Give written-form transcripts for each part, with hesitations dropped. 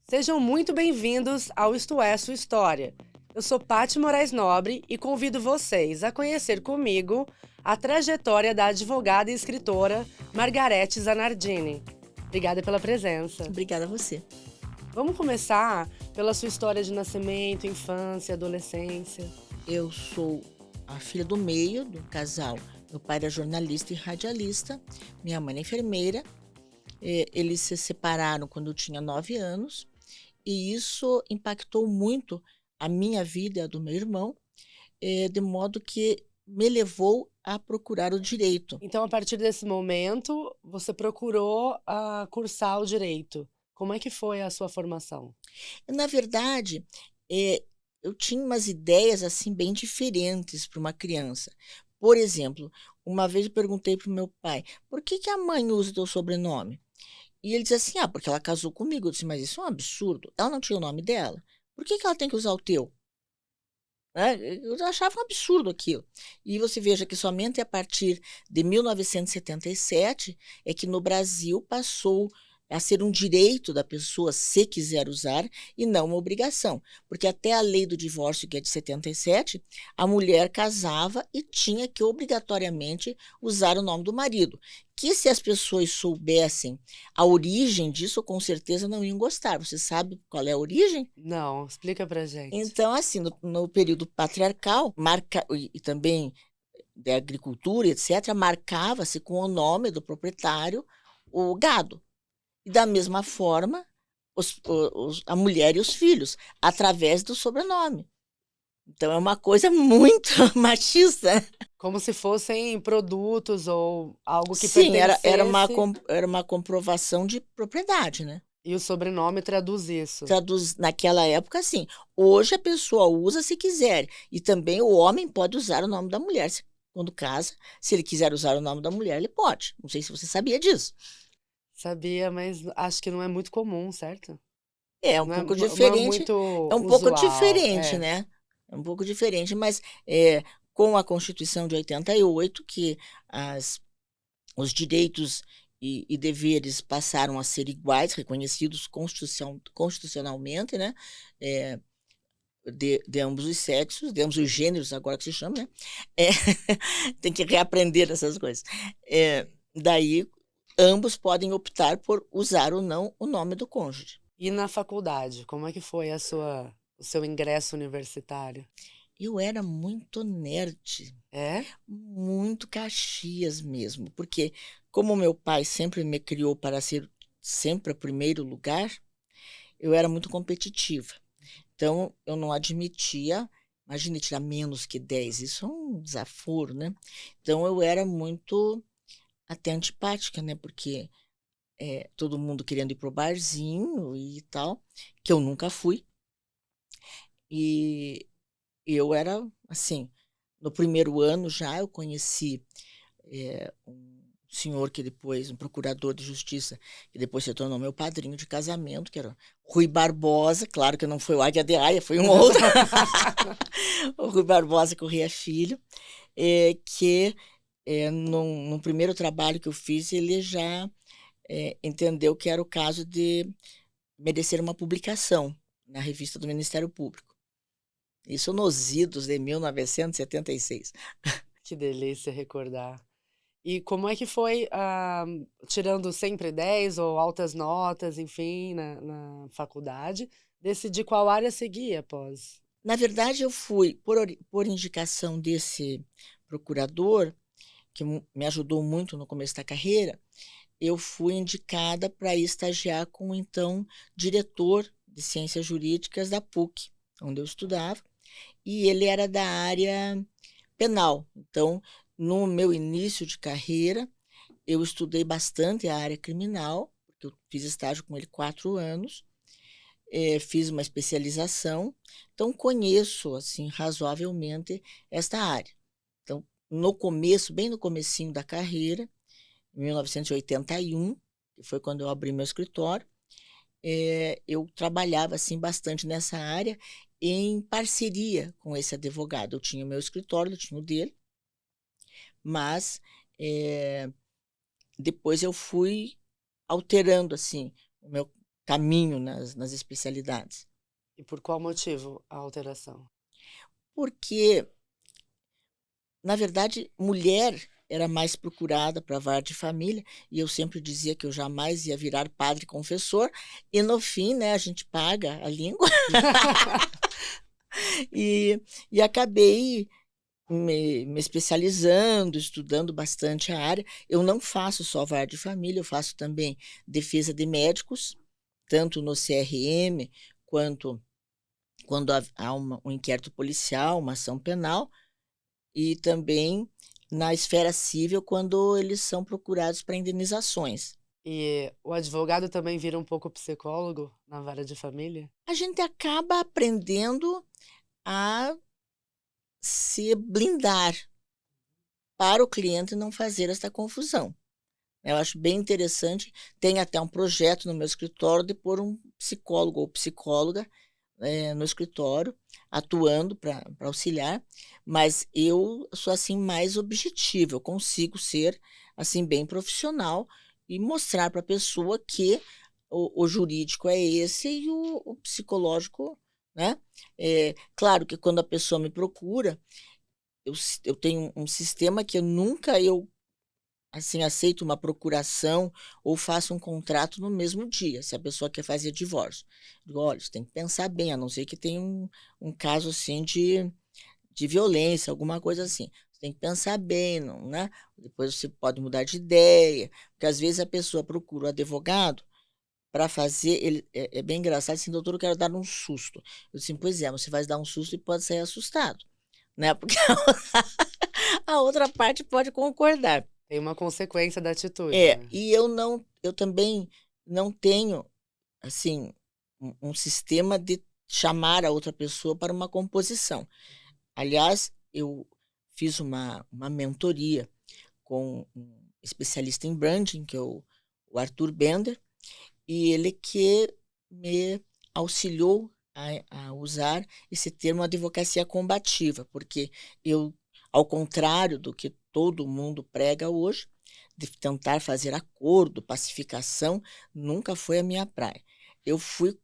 Sejam muito bem-vindos ao Isto É Sua História. Eu sou Paty Moraes Nobre e convido vocês a conhecer comigo a trajetória da advogada e escritora Margarete Zanardini. Obrigada pela presença. Obrigada a você. Vamos começar pela sua história de nascimento, infância, adolescência. Eu sou a filha do meio do casal. Meu pai era jornalista e radialista, minha mãe é enfermeira. Eles se separaram quando eu tinha 9 anos e isso impactou muito a minha vida e a do meu irmão, de modo que me levou a procurar o direito. Então, a partir desse momento, você procurou cursar o direito. Como é que foi a sua formação? Na verdade, eu tinha umas ideias assim bem diferentes para uma criança. Por exemplo, uma vez eu perguntei para o meu pai, por que a mãe usa o teu sobrenome? E ele disse assim, porque ela casou comigo. Eu disse, mas isso é um absurdo. Ela não tinha o nome dela. Por que ela tem que usar o teu? Eu achava um absurdo aquilo. E você veja que somente a partir de 1977 é que no Brasil passou a ser um direito da pessoa, se quiser usar, e não uma obrigação. Porque até a lei do divórcio, que é de 77, a mulher casava e tinha que obrigatoriamente usar o nome do marido. Que se as pessoas soubessem a origem disso, com certeza não iam gostar. Você sabe qual é a origem? Não, explica pra gente. Então, assim, no período patriarcal, e também da agricultura, etc., marcava-se com o nome do proprietário o gado. E da mesma forma, a mulher e os filhos, através do sobrenome. Então, é uma coisa muito machista. Como se fossem produtos ou algo que Sim, era pertencesse. era uma comprovação de propriedade, né? E o sobrenome traduz isso. Naquela época, sim. Hoje a pessoa usa se quiser. E também o homem pode usar o nome da mulher. Quando casa, se ele quiser usar o nome da mulher, ele pode. Não sei se você sabia disso. Sabia, mas acho que não é muito comum, certo? É um Não é, pouco não é diferente. muito É um pouco usual. diferente, É. né? É um pouco diferente, mas com a Constituição de 88, que os direitos e deveres passaram a ser iguais, reconhecidos constitucionalmente, né? De ambos os sexos, de ambos os gêneros, agora que se chama, né? É, tem que reaprender essas coisas. Daí, ambos podem optar por usar ou não o nome do cônjuge. E na faculdade, como é que foi o seu ingresso universitário? Eu era muito nerd, É? muito Caxias mesmo, porque como meu pai sempre me criou para ser sempre o primeiro lugar, eu era muito competitiva. Então, eu não admitia, imagine tirar menos que 10, isso é um desaforo, né? Então, eu era muito até antipática, né? Porque todo mundo querendo ir pro barzinho e tal, que eu nunca fui. E eu era, assim, no primeiro ano já eu conheci um senhor que depois, um procurador de justiça, que depois se tornou meu padrinho de casamento, que era Rui Barbosa, claro que não foi o Águia de Aia, foi um outro, o Rui Barbosa Corrêa Filho, que num primeiro trabalho que eu fiz, ele já entendeu que era o caso de merecer uma publicação na revista do Ministério Público. Isso nos idos de 1976. Que delícia recordar. E como é que foi, tirando sempre 10 ou altas notas, enfim, na faculdade, decidir qual área seguir após? Na verdade, eu fui, por indicação desse procurador, que me ajudou muito no começo da carreira, eu fui indicada para ir estagiar com o então diretor de Ciências Jurídicas da PUC, onde eu estudava, e ele era da área penal. Então, no meu início de carreira, eu estudei bastante a área criminal, porque eu fiz estágio com ele 4 anos, fiz uma especialização, então conheço assim razoavelmente esta área. Então, no começo, bem no comecinho da carreira, em 1981, que foi quando eu abri meu escritório, eu trabalhava assim bastante nessa área em parceria com esse advogado. Eu tinha o meu escritório, eu tinha o dele, mas depois eu fui alterando assim o meu caminho nas especialidades. E por qual motivo a alteração? Porque, na verdade, mulher era mais procurada para a vara de família, e eu sempre dizia que eu jamais ia virar padre confessor, e no fim, né, a gente paga a língua, e acabei me especializando, estudando bastante a área. Eu não faço só vara de família, eu faço também defesa de médicos, tanto no CRM, quanto quando há um inquérito policial, uma ação penal, e também na esfera civil, quando eles são procurados para indenizações. E o advogado também vira um pouco psicólogo na vara de família? A gente acaba aprendendo a se blindar para o cliente não fazer essa confusão. Eu acho bem interessante. Tem até um projeto no meu escritório de pôr um psicólogo ou psicóloga no escritório, atuando para auxiliar, mas eu sou assim mais objetiva, eu consigo ser assim bem profissional e mostrar para a pessoa que o jurídico é esse e o psicológico, né? Claro que quando a pessoa me procura, eu tenho um sistema que eu nunca assim, aceito uma procuração ou faço um contrato no mesmo dia, se a pessoa quer fazer divórcio. Digo: "Olha, você tem que pensar bem, a não ser que tenha um caso, assim, de violência, alguma coisa assim. Você tem que pensar bem, não, né, depois você pode mudar de ideia", porque às vezes a pessoa procura o advogado para fazer é bem engraçado, assim: "Doutor, eu quero dar um susto". Eu disse: "Pois é, você vai dar um susto e pode sair assustado, né, porque a outra parte pode concordar". Tem uma consequência da atitude, né? E eu também não tenho, assim, um sistema de chamar a outra pessoa para uma composição. Aliás, eu fiz uma mentoria com um especialista em branding, que é o Arthur Bender, e ele que me auxiliou a usar esse termo advocacia combativa, porque eu, ao contrário do que todo mundo prega hoje, de tentar fazer acordo, pacificação, nunca foi a minha praia. Eu fui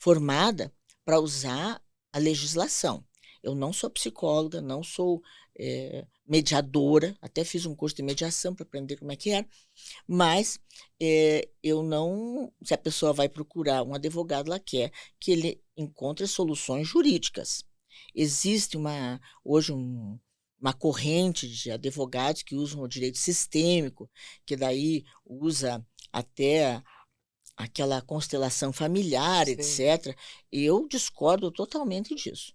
formada para usar a legislação. Eu não sou psicóloga, não sou mediadora, até fiz um curso de mediação para aprender como é que era, mas eu não. Se a pessoa vai procurar um advogado, ela quer que ele encontre soluções jurídicas. Existe hoje uma corrente de advogados que usam o direito sistêmico, que daí usa até aquela constelação familiar, Sim. etc. Eu discordo totalmente disso,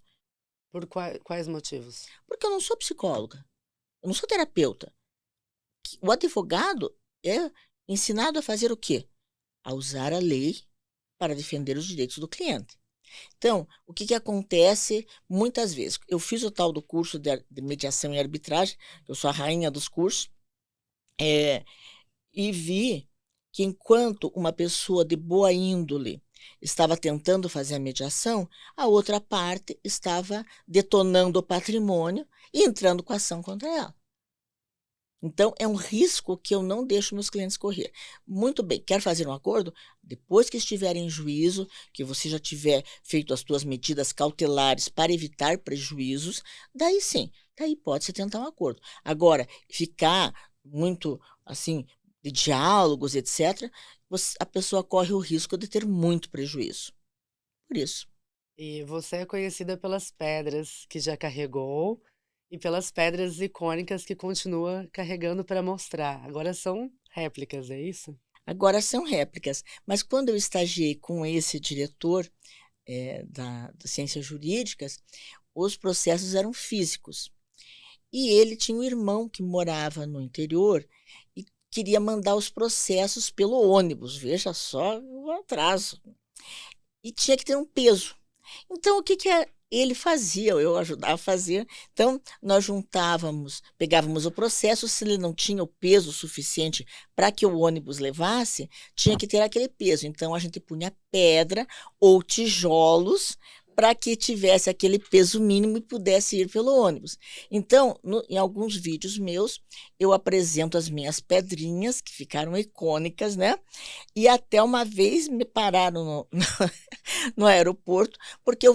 Por quais motivos? porque eu não sou psicóloga, eu não sou terapeuta. O advogado é ensinado a fazer o quê? A usar a lei para defender os direitos do cliente. Então, o que acontece muitas vezes? Eu fiz o tal do curso de mediação e arbitragem, eu sou a rainha dos cursos, e vi que enquanto uma pessoa de boa índole estava tentando fazer a mediação, a outra parte estava detonando o patrimônio e entrando com ação contra ela. Então, é um risco que eu não deixo meus clientes correr. Muito bem, quer fazer um acordo? Depois que estiver em juízo, que você já tiver feito as suas medidas cautelares para evitar prejuízos, daí sim, daí pode-se tentar um acordo. Agora, ficar muito, assim, de diálogos, etc., a pessoa corre o risco de ter muito prejuízo. Por isso. E você é conhecida pelas pedras que já carregou e pelas pedras icônicas que continua carregando para mostrar. Agora são réplicas, é isso? Agora são réplicas, mas quando eu estagiei com esse diretor das ciências jurídicas, os processos eram físicos. E ele tinha um irmão que morava no interior e queria mandar os processos pelo ônibus, veja só o atraso. E tinha que ter um peso. Então, o que ele fazia, eu ajudava a fazer. Então, nós pegávamos o processo, se ele não tinha o peso suficiente para que o ônibus levasse, tinha que ter aquele peso. Então, a gente punha pedra ou tijolos para que tivesse aquele peso mínimo e pudesse ir pelo ônibus. Então, em alguns vídeos meus, eu apresento as minhas pedrinhas, que ficaram icônicas, né? E até uma vez me pararam no aeroporto, porque eu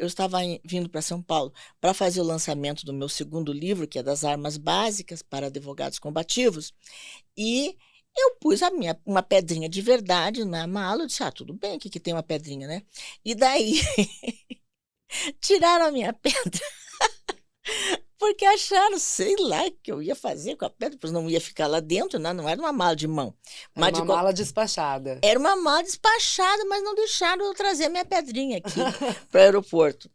estava vindo para São Paulo para fazer o lançamento do meu segundo livro, que é das armas básicas para advogados combativos, e eu pus uma pedrinha de verdade na mala. Eu disse, tudo bem, que tem uma pedrinha, né? E daí, tiraram a minha pedra, porque acharam, sei lá, que eu ia fazer com a pedra, pois não ia ficar lá dentro, né? Não era uma mala de mão. Era uma mala despachada. Era uma mala despachada, mas não deixaram eu trazer a minha pedrinha aqui para o aeroporto.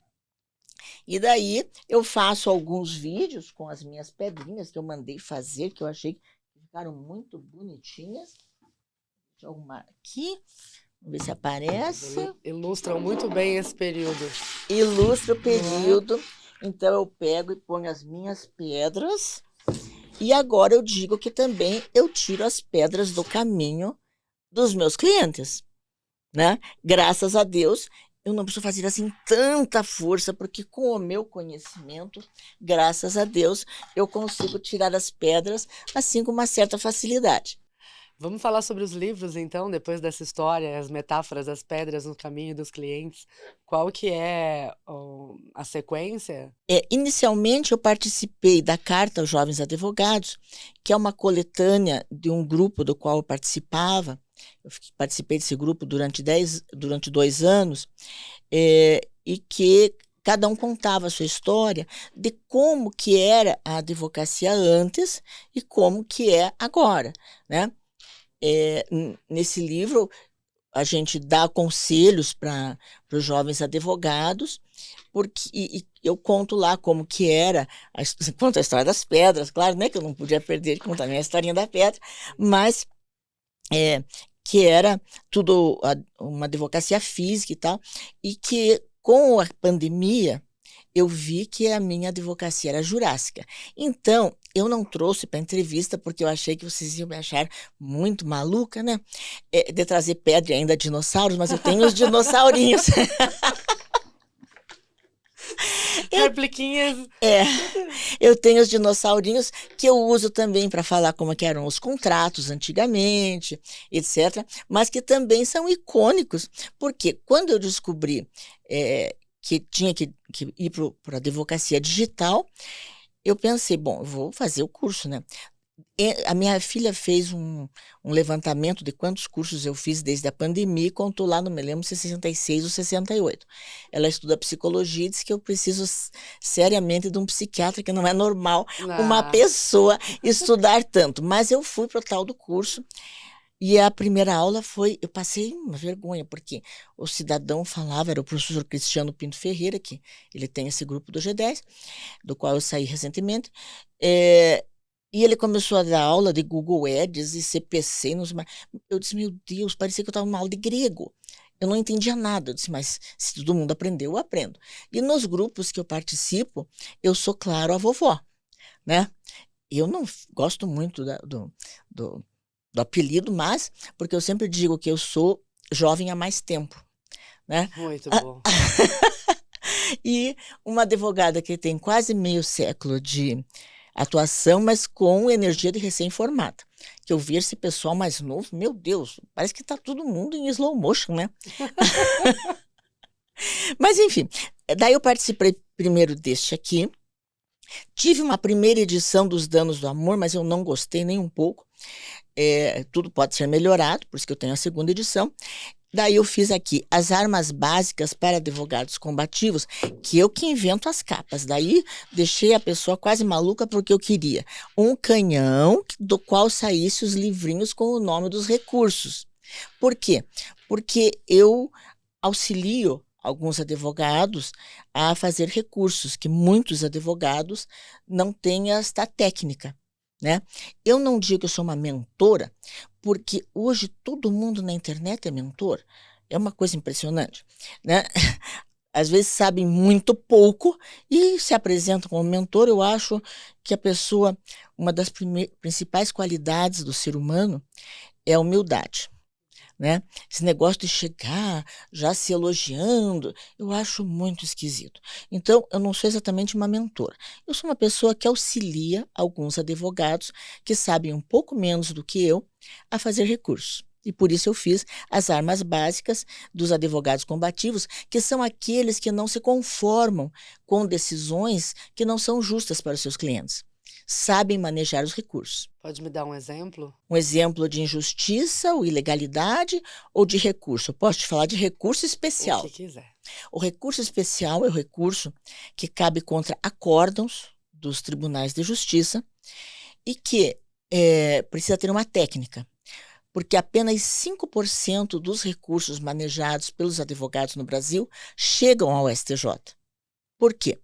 E daí, eu faço alguns vídeos com as minhas pedrinhas que eu mandei fazer, que eu achei que ficaram muito bonitinhas. Deixa eu arrumar aqui. Vamos ver se aparece. Ilustram muito bem esse período. Ilustra o período. Então, eu pego e ponho as minhas pedras. E agora eu digo que também eu tiro as pedras do caminho dos meus clientes, né? Graças a Deus, eu não preciso fazer assim tanta força, porque com o meu conhecimento, graças a Deus, eu consigo tirar as pedras assim com uma certa facilidade. Vamos falar sobre os livros, então, depois dessa história, as metáforas das pedras no caminho dos clientes. Qual que é a sequência? Inicialmente, eu participei da Carta aos Jovens Advogados, que é uma coletânea de um grupo do qual eu participava. Eu participei desse grupo durante 2 anos, e que cada um contava a sua história de como que era a advocacia antes e como que é agora, né? Nesse livro, a gente dá conselhos para os jovens advogados, porque eu conto lá como que era, conto a história das pedras, claro, né, que eu não podia perder de contar a minha historinha da pedra, mas que era tudo uma advocacia física e tal, e que com a pandemia eu vi que a minha advocacia era jurássica. Então, eu não trouxe para entrevista, porque eu achei que vocês iam me achar muito maluca, né? De trazer pedra e ainda dinossauros, mas eu tenho os dinossaurinhos. Repliquinhas. Eu tenho os dinossaurinhos que eu uso também para falar como que eram os contratos antigamente, etc. Mas que também são icônicos, porque quando eu descobri que tinha que ir para a advocacia digital, eu pensei, bom, eu vou fazer o curso, né? A minha filha fez um levantamento de quantos cursos eu fiz desde a pandemia e contou lá, não me lembro se é 66 ou 68. Ela estuda psicologia e disse que eu preciso seriamente de um psiquiatra, que não é normal uma pessoa estudar tanto. Mas eu fui para o tal do curso. E a primeira aula eu passei uma vergonha, porque o cidadão falava, era o professor Cristiano Pinto Ferreira, que ele tem esse grupo do G10, do qual eu saí recentemente, e ele começou a dar aula de Google Ads e CPC, eu disse, meu Deus, parecia que eu estava numa aula de grego. Eu não entendia nada. Eu disse, mas se todo mundo aprendeu, eu aprendo. E nos grupos que eu participo, eu sou, claro, a vovó, né? Eu não gosto muito do apelido, mas porque eu sempre digo que eu sou jovem há mais tempo, né? Muito bom. E uma advogada que tem quase meio século de atuação, mas com energia de recém-formada. Que eu vi esse pessoal mais novo, meu Deus, parece que está todo mundo em slow motion, né? Mas, enfim, daí eu participei primeiro deste aqui. Tive uma primeira edição dos Danos do Amor, mas eu não gostei nem um pouco. Tudo pode ser melhorado, por isso que eu tenho a segunda edição. Daí eu fiz aqui as armas básicas para advogados combativos, que eu que invento as capas. Daí deixei a pessoa quase maluca, porque eu queria um canhão do qual saísse os livrinhos com o nome dos recursos. Por quê? Porque eu auxilio alguns advogados a fazer recursos, que muitos advogados não têm esta técnica, né? Eu não digo que eu sou uma mentora, porque hoje todo mundo na internet é mentor. É uma coisa impressionante, né? Às vezes sabem muito pouco e se apresentam como mentor. Eu acho que a pessoa, uma das principais qualidades do ser humano é a humildade, né? Esse negócio de chegar já se elogiando, eu acho muito esquisito. Então, eu não sou exatamente uma mentora. Eu sou uma pessoa que auxilia alguns advogados que sabem um pouco menos do que eu a fazer recursos. E por isso eu fiz as armas básicas dos advogados combativos, que são aqueles que não se conformam com decisões que não são justas para os seus clientes. Sabem manejar os recursos. Pode me dar um exemplo? Um exemplo de injustiça ou ilegalidade ou de recurso. Eu posso te falar de recurso O especial. que quiser. O recurso especial é o recurso que cabe contra acórdãos dos tribunais de justiça e que precisa ter uma técnica, porque apenas 5% dos recursos manejados pelos advogados no Brasil chegam ao STJ. Por quê?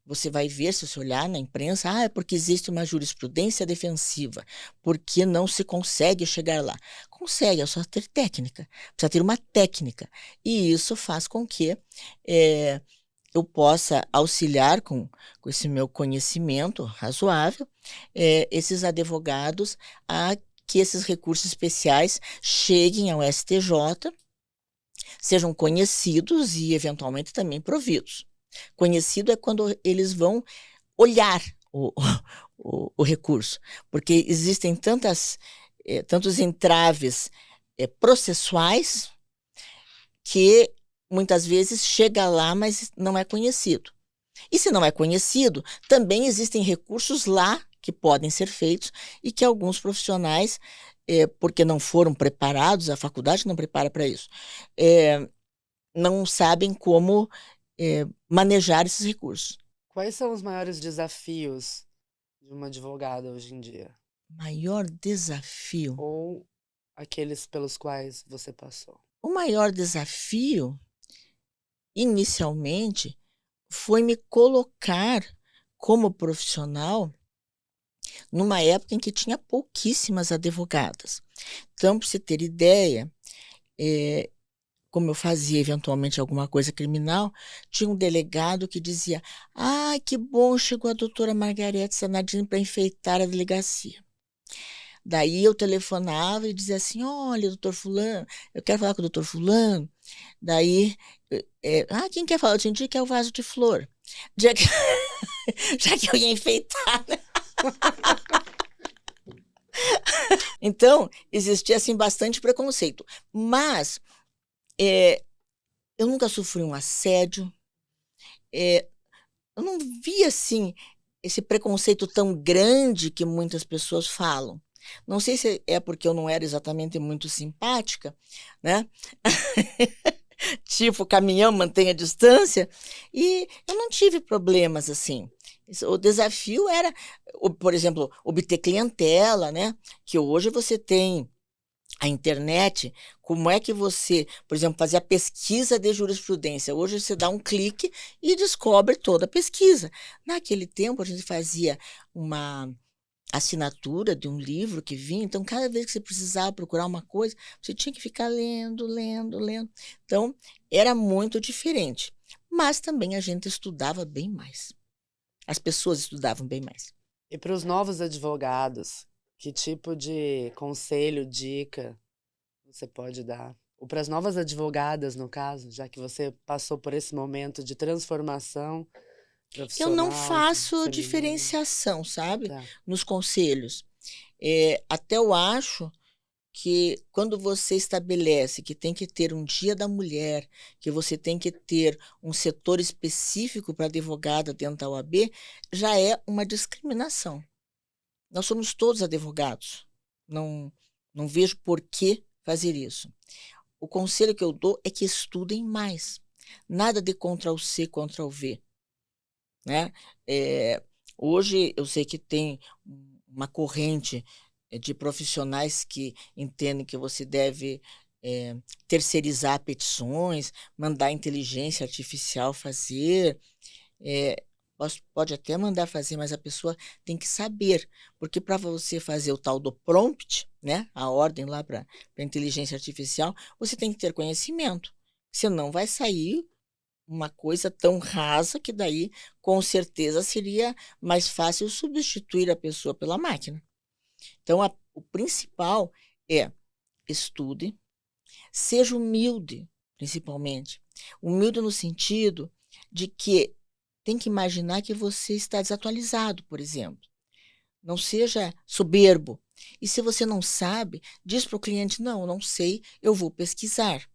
Você vai ver, se você olhar na imprensa, é porque existe uma jurisprudência defensiva, porque não se consegue chegar lá. Consegue, é só ter técnica, precisa ter uma técnica. E isso faz com que eu possa auxiliar com esse meu conhecimento razoável, esses advogados a que esses recursos especiais cheguem ao STJ, sejam conhecidos e, eventualmente, também providos. Conhecido é quando eles vão olhar o recurso, porque existem tantos entraves processuais que muitas vezes chega lá, mas não é conhecido. E se não é conhecido, também existem recursos lá que podem ser feitos e que alguns profissionais, porque não foram preparados, a faculdade não prepara para isso, não sabem como manejar esses recursos. Quais são os maiores desafios de uma advogada hoje em dia? Maior desafio? Ou aqueles pelos quais você passou? O maior desafio, inicialmente, foi me colocar como profissional numa época em que tinha pouquíssimas advogadas. Então, para você ter ideia, como eu fazia eventualmente alguma coisa criminal, tinha um delegado que dizia: que bom, chegou a doutora Margarete Sanadini para enfeitar a delegacia. Daí eu telefonava e dizia assim: olha, doutor fulano, eu quero falar com o doutor fulano. Daí, quem quer falar? Eu tinha que é o vaso de flor. Já que, já que eu ia enfeitar, né? Então, existia assim bastante preconceito. Mas eu nunca sofri um assédio. Eu não vi assim esse preconceito tão grande que muitas pessoas falam. Não sei se é porque eu não era exatamente muito simpática, né? Tipo, caminhão, mantenha a distância. E eu não tive problemas assim. O desafio era, por exemplo, obter clientela, né? Que hoje você tem a internet, como é que você, por exemplo, fazia a pesquisa de jurisprudência? Hoje você dá um clique e descobre toda a pesquisa. Naquele tempo, a gente fazia uma assinatura de um livro que vinha, então cada vez que você precisava procurar uma coisa, você tinha que ficar lendo, lendo, lendo. Então, era muito diferente. Mas também a gente estudava bem mais. As pessoas estudavam bem mais. E para os novos advogados, que tipo de conselho, dica você pode dar? Ou para as novas advogadas, no caso, já que você passou por esse momento de transformação Eu não profissional, faço feminina. diferenciação, sabe? Tá. Nos conselhos. Até eu acho que quando você estabelece que tem que ter um dia da mulher, que você tem que ter um setor específico para advogada dentro da OAB, já é uma discriminação. Nós somos todos advogados. Não vejo por que fazer isso. O conselho que eu dou é que estudem mais. Nada de Ctrl+C, Ctrl+V. Né? Hoje eu sei que tem uma corrente de profissionais que entendem que você deve terceirizar petições, mandar a inteligência artificial fazer. Pode até mandar fazer, mas a pessoa tem que saber, porque para você fazer o tal do prompt, né, a ordem lá para a inteligência artificial, você tem que ter conhecimento, senão vai sair uma coisa tão rasa que daí, com certeza, seria mais fácil substituir a pessoa pela máquina. Então, o principal é estude, Seja humilde, principalmente. Humilde no sentido de que tem que imaginar que você está desatualizado, por exemplo. Não seja soberbo. E se você não sabe, diz para o cliente, não sei, eu vou pesquisar.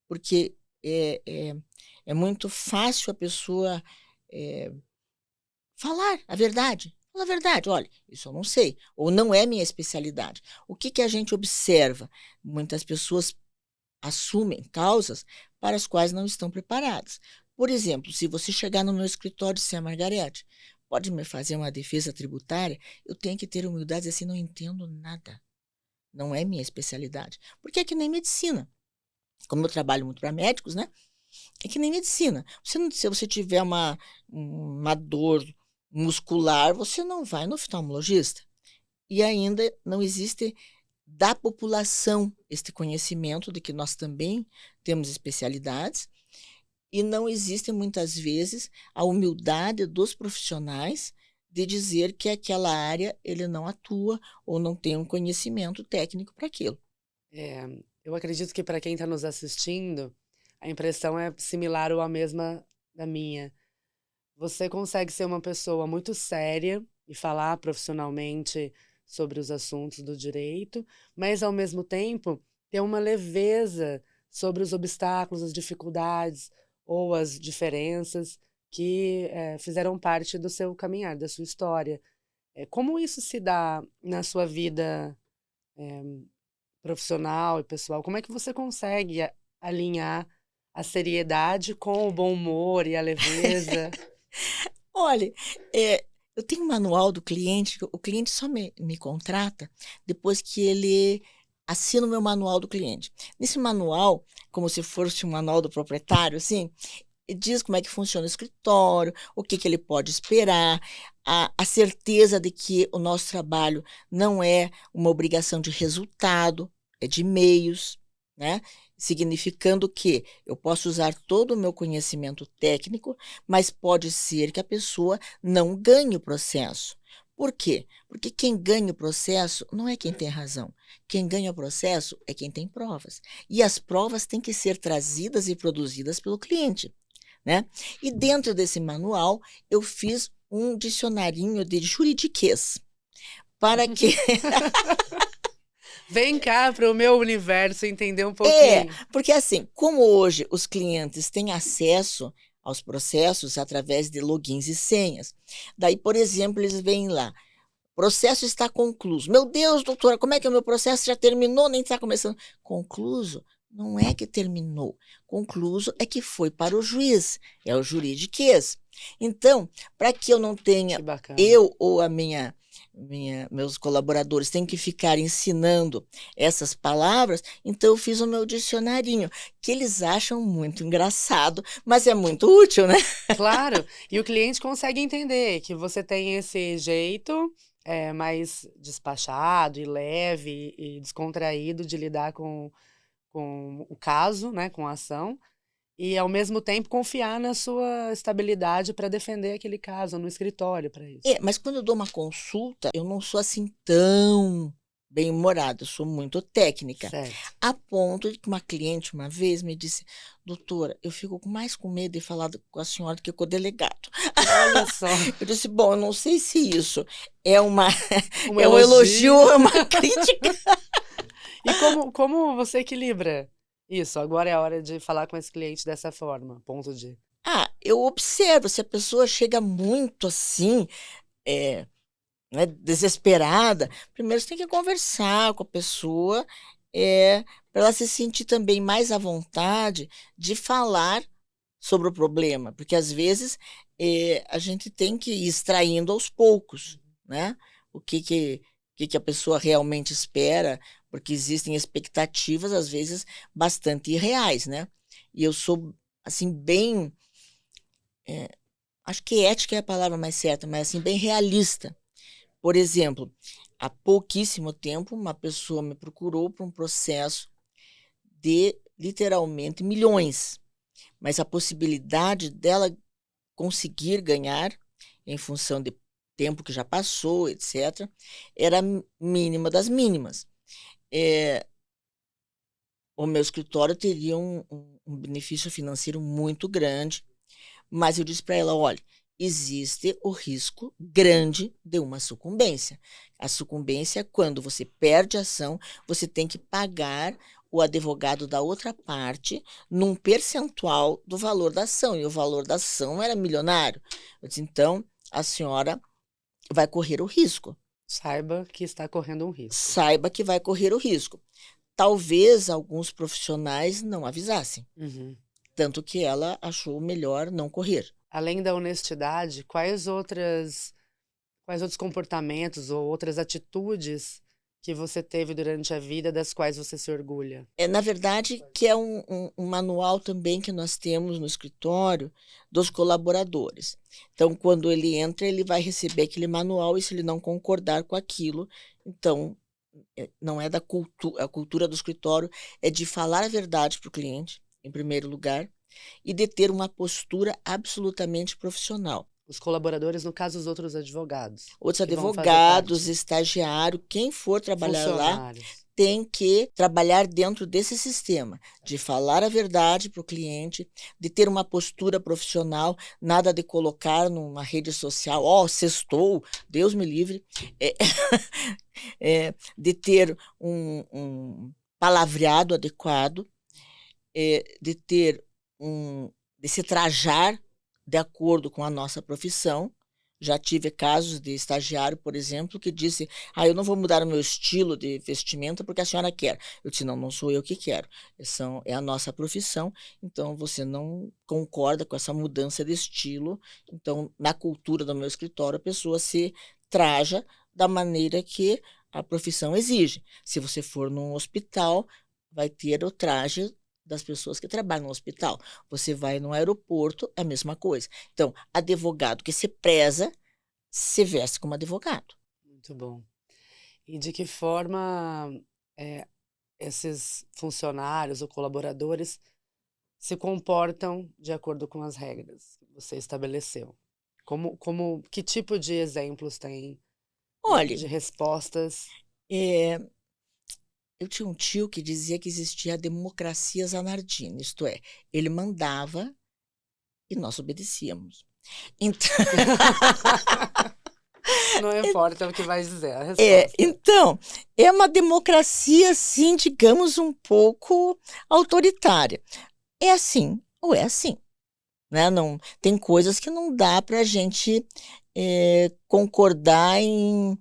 Porque é muito fácil a pessoa falar a verdade. Fala a verdade, olha, isso eu não sei, ou não é minha especialidade. O que a gente observa? Muitas pessoas assumem causas para as quais não estão preparadas. Por exemplo, se você chegar no meu escritório e disser, Margarete, pode me fazer uma defesa tributária? Eu tenho que ter humildade e dizer assim, não entendo nada. Não é minha especialidade. Porque é que nem medicina. Como eu trabalho muito para médicos, né? É que nem medicina. Se você tiver uma dor muscular, você não vai no oftalmologista. E ainda não existe da população este conhecimento de que nós também temos especialidades e não existe muitas vezes a humildade dos profissionais de dizer que aquela área ele não atua ou não tem um conhecimento técnico para aquilo. Eu acredito que para quem está nos assistindo, a impressão é similar ou a mesma da minha. Você consegue ser uma pessoa muito séria e falar profissionalmente sobre os assuntos do direito, mas ao mesmo tempo ter uma leveza sobre os obstáculos, as dificuldades ou as diferenças que fizeram parte do seu caminhar, da sua história. Como isso se dá na sua vida profissional e pessoal? Como é que você consegue alinhar a seriedade com o bom humor e a leveza? Olha, eu tenho um manual do cliente, que o cliente só me contrata depois que ele assina o meu manual do cliente. Nesse manual, como se fosse um manual do proprietário, assim, diz como é que funciona o escritório, o que ele pode esperar, a certeza de que o nosso trabalho não é uma obrigação de resultado, é de meios, né? Significando que eu posso usar todo o meu conhecimento técnico, mas pode ser que a pessoa não ganhe o processo. Por quê? Porque quem ganha o processo não é quem tem razão. Quem ganha o processo é quem tem provas. E as provas têm que ser trazidas e produzidas pelo cliente, né? E dentro desse manual, eu fiz um dicionarinho de juridiquês, para que Vem cá para o meu universo entender um pouquinho. porque assim, como hoje os clientes têm acesso aos processos através de logins e senhas, daí, por exemplo, eles veem lá, processo está concluso. Meu Deus, doutora, como é que o meu processo já terminou, nem está começando? Concluso não é que terminou. Concluso é que foi para o juiz, é o juridiquês. Então, para que eu não tenha, Que bacana. eu ou meus colaboradores tenham que ficar ensinando essas palavras, então eu fiz o meu dicionarinho, que eles acham muito engraçado, mas é muito útil, né? Claro, e o cliente consegue entender que você tem esse jeito mais despachado e leve e descontraído de lidar com o caso, né, com a ação, e ao mesmo tempo confiar na sua estabilidade para defender aquele caso no escritório para isso. Mas quando eu dou uma consulta, eu não sou assim tão bem-humorada, eu sou muito técnica. Certo. A ponto de que uma cliente uma vez me disse, doutora, eu fico mais com medo de falar com a senhora do que com o delegado. Olha só, Eu disse, bom, eu não sei se isso é um é um elogio elogio. ou é uma crítica. E como você equilibra isso? Agora é a hora de falar com esse cliente dessa forma, ponto de Eu observo, se a pessoa chega muito assim, é, né, desesperada, primeiro você tem que conversar com a pessoa, para ela se sentir também mais à vontade de falar sobre o problema, porque às vezes a gente tem que ir extraindo aos poucos, né? O que a pessoa realmente espera, porque existem expectativas, às vezes, bastante irreais, né? E eu sou, assim, bem, acho que ética é a palavra mais certa, mas assim, bem realista. Por exemplo, há pouquíssimo tempo, uma pessoa me procurou para um processo de literalmente milhões, mas a possibilidade dela conseguir ganhar, em função de tempo que já passou, etc., era mínima das mínimas. É, o meu escritório teria um benefício financeiro muito grande, mas eu disse para ela, olha, existe o risco grande de uma sucumbência. A sucumbência é quando você perde a ação, você tem que pagar o advogado da outra parte num percentual do valor da ação, e o valor da ação era milionário. Eu disse, então, a senhora vai correr o risco. Saiba que está correndo um risco. Saiba que vai correr o risco. Talvez alguns profissionais não avisassem, tanto que ela achou melhor não correr. Além da honestidade, quais outros comportamentos ou outras atitudes que você teve durante a vida das quais você se orgulha? Na verdade, que é um manual também que nós temos no escritório dos colaboradores. Então, quando ele entra, ele vai receber aquele manual e se ele não concordar com aquilo, então, não é da cultura, a cultura do escritório é de falar a verdade para o cliente, em primeiro lugar, e de ter uma postura absolutamente profissional. Os colaboradores, no caso, os outros advogados. Outros que vão fazer advogados, parte. estagiário, quem for trabalhar lá, Funcionários. tem que trabalhar dentro desse sistema, de falar a verdade para o cliente, de ter uma postura profissional, nada de colocar numa rede social, sextou, Deus me livre, de ter um palavreado adequado, de ter de se trajar de acordo com a nossa profissão. Já tive casos de estagiário, por exemplo, que disse, eu não vou mudar o meu estilo de vestimenta porque a senhora quer. Eu disse, não sou eu que quero, é a nossa profissão, então você não concorda com essa mudança de estilo. Então, na cultura do meu escritório, a pessoa se traja da maneira que a profissão exige. Se você for num hospital, vai ter o traje das pessoas que trabalham no hospital. Você vai no aeroporto, é a mesma coisa. Então, advogado que se preza, se veste como advogado. Muito bom. E de que forma esses funcionários ou colaboradores se comportam de acordo com as regras que você estabeleceu? Que tipo de exemplos tem Olha, de respostas? Eu tinha um tio que dizia que existia a democracia zanardina, isto é, ele mandava e nós obedecíamos. Então, Não importa o que vai dizer a resposta. então, é uma democracia, assim, digamos, um pouco autoritária. É assim ou é assim, né? Não, tem coisas que não dá para a gente concordar em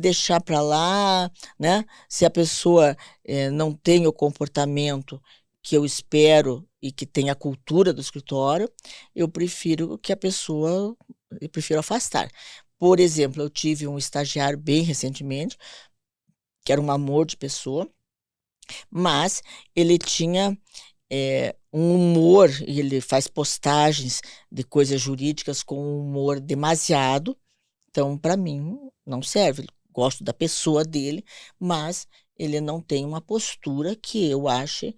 deixar para lá, né? Se a pessoa não tem o comportamento que eu espero e que tem a cultura do escritório, eu prefiro afastar. Por exemplo, eu tive um estagiário bem recentemente, que era um amor de pessoa, mas ele tinha um humor, e ele faz postagens de coisas jurídicas com um humor demasiado. Então, para mim, não serve. Gosto da pessoa dele, mas ele não tem uma postura que eu ache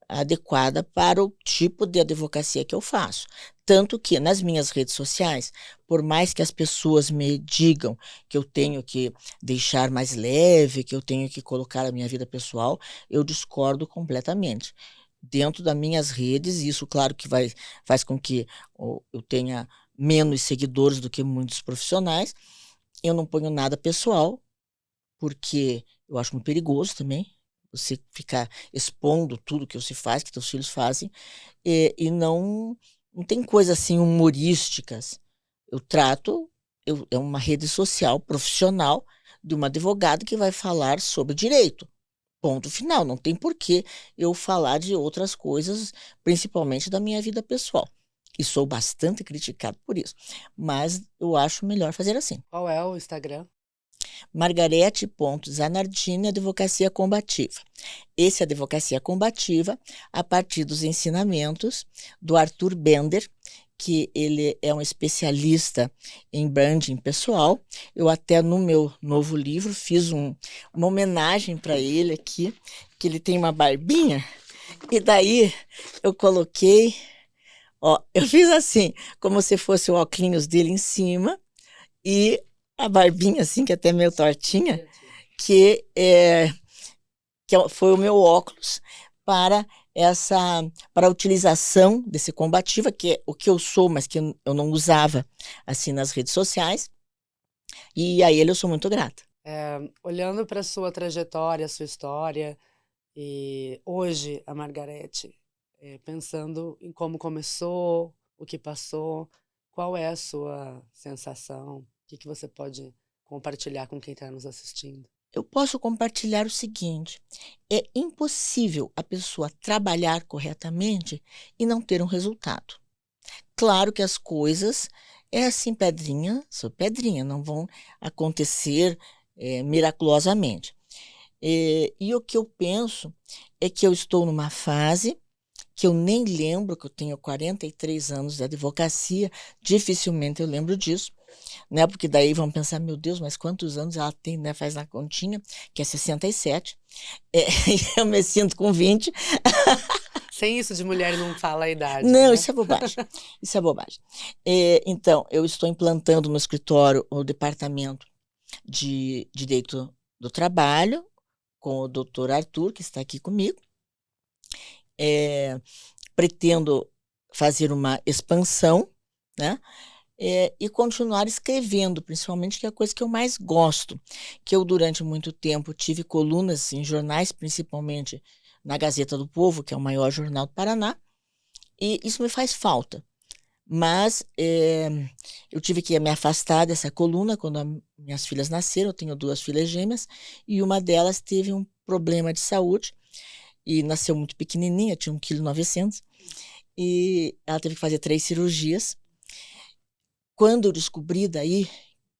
adequada para o tipo de advocacia que eu faço. Tanto que nas minhas redes sociais, por mais que as pessoas me digam que eu tenho que deixar mais leve, que eu tenho que colocar a minha vida pessoal, eu discordo completamente. Dentro das minhas redes, isso, claro, que faz com que eu tenha menos seguidores do que muitos profissionais. Eu não ponho nada pessoal, porque eu acho muito perigoso também você ficar expondo tudo que você faz, que teus filhos fazem, e não tem coisas assim humorísticas. Eu trato, é uma rede social profissional de uma advogada que vai falar sobre direito. Ponto final. Não tem por que eu falar de outras coisas, principalmente da minha vida pessoal. E sou bastante criticado por isso. Mas eu acho melhor fazer assim. Qual é o Instagram? Margarete.zanardini, Advocacia Combativa. Esse é Advocacia Combativa a partir dos ensinamentos do Arthur Bender, que ele é um especialista em branding pessoal. Eu até no meu novo livro fiz uma homenagem para ele aqui, que ele tem uma barbinha, e daí eu coloquei, eu fiz assim, como se fosse o óculos dele em cima, e a barbinha assim, que é até meio tortinha, que foi o meu óculos, para para a utilização desse combativa, que é o que eu sou, mas que eu não usava assim nas redes sociais. E a ele eu sou muito grata. Olhando para sua trajetória, sua história, e hoje a Margarete, pensando em como começou, o que passou, qual é a sua sensação? O que você pode compartilhar com quem está nos assistindo? Eu posso compartilhar o seguinte: é impossível a pessoa trabalhar corretamente e não ter um resultado. Claro que as coisas é assim, pedrinha sobre pedrinha, não vão acontecer miraculosamente. E o que eu penso é que eu estou numa fase que eu nem lembro, que eu tenho 43 anos de advocacia, dificilmente eu lembro disso, né? Porque daí vão pensar, meu Deus, mas quantos anos ela tem, né? Faz na continha, que é 67. Eu me sinto com 20. Sem isso de mulher não fala a idade, Não, né? isso é bobagem. Isso é bobagem. Então, eu estou implantando no escritório o departamento de Direito do Trabalho, com o doutor Arthur, que está aqui comigo. Pretendo fazer uma expansão, né? E continuar escrevendo, principalmente, que é a coisa que eu mais gosto. Que eu, durante muito tempo, tive colunas em jornais, principalmente na Gazeta do Povo, que é o maior jornal do Paraná, e isso me faz falta. Mas eu tive que me afastar dessa coluna quando minhas filhas nasceram. Eu tenho 2 filhas gêmeas, e uma delas teve um problema de saúde, e nasceu muito pequenininha, tinha 1,9 kg, e ela teve que fazer 3 cirurgias. Quando eu descobri daí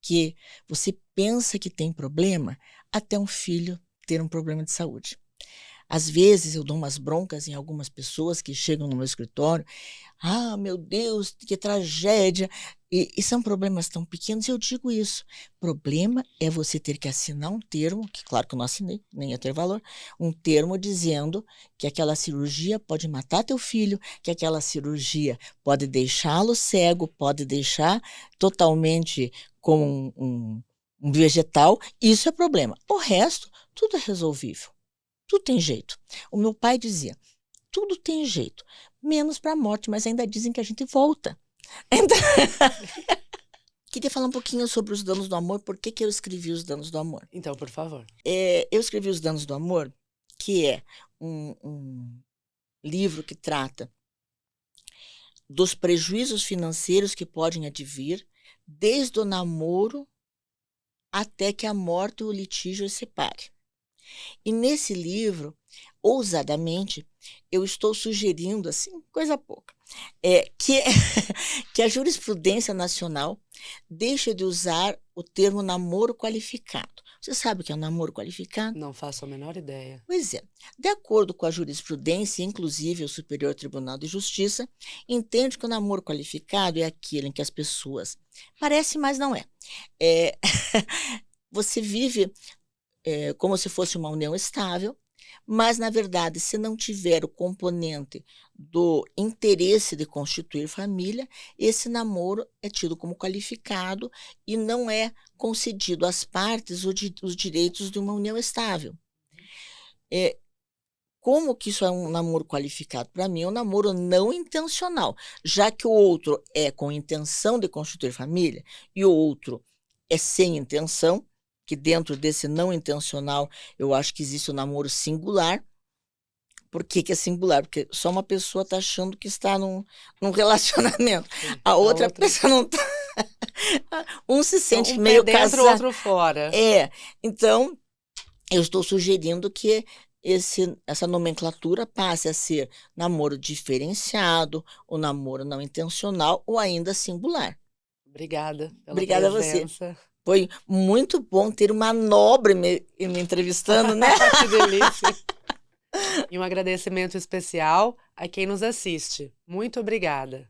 que você pensa que tem problema, até um filho ter um problema de saúde. Às vezes eu dou umas broncas em algumas pessoas que chegam no meu escritório. Ah, meu Deus, que tragédia! E são problemas tão pequenos, e eu digo isso. Problema é você ter que assinar um termo, que claro que eu não assinei, nem ia ter valor, um termo dizendo que aquela cirurgia pode matar teu filho, que aquela cirurgia pode deixá-lo cego, pode deixar totalmente como um vegetal. Isso é problema. O resto, tudo é resolvível. Tudo tem jeito. O meu pai dizia, tudo tem jeito, menos para a morte, mas ainda dizem que a gente volta. Então, queria falar um pouquinho sobre os danos do amor. Por que eu escrevi os danos do amor? Então, por favor. Eu escrevi os danos do amor, que é um livro que trata dos prejuízos financeiros que podem advir desde o namoro até que a morte ou o litígio os separe. E nesse livro, ousadamente, eu estou sugerindo, assim, coisa pouca, que a jurisprudência nacional deixe de usar o termo namoro qualificado. Você sabe o que é um namoro qualificado? Não faço a menor ideia. Pois é. De acordo com a jurisprudência, inclusive o Superior Tribunal de Justiça, entende que o namoro qualificado é aquele em que as pessoas... Parece, mas não é. Você vive como se fosse uma união estável, mas, na verdade, se não tiver o componente do interesse de constituir família, esse namoro é tido como qualificado e não é concedido às partes os direitos de uma união estável. Como que isso é um namoro qualificado? Para mim, é um namoro não intencional, já que o outro é com intenção de constituir família e o outro é sem intenção, que dentro desse não intencional, eu acho que existe o namoro singular. Por que é singular? Porque só uma pessoa está achando que está num relacionamento. Sim, A outra pessoa não está. Um se sente meio pé dentro, casado. outro fora. Então, eu estou sugerindo que essa nomenclatura passe a ser namoro diferenciado, ou namoro não intencional, ou ainda singular. Obrigada pela Obrigada presença. a você. Foi muito bom ter uma nobre me entrevistando, né? Que delícia. E um agradecimento especial a quem nos assiste. Muito obrigada.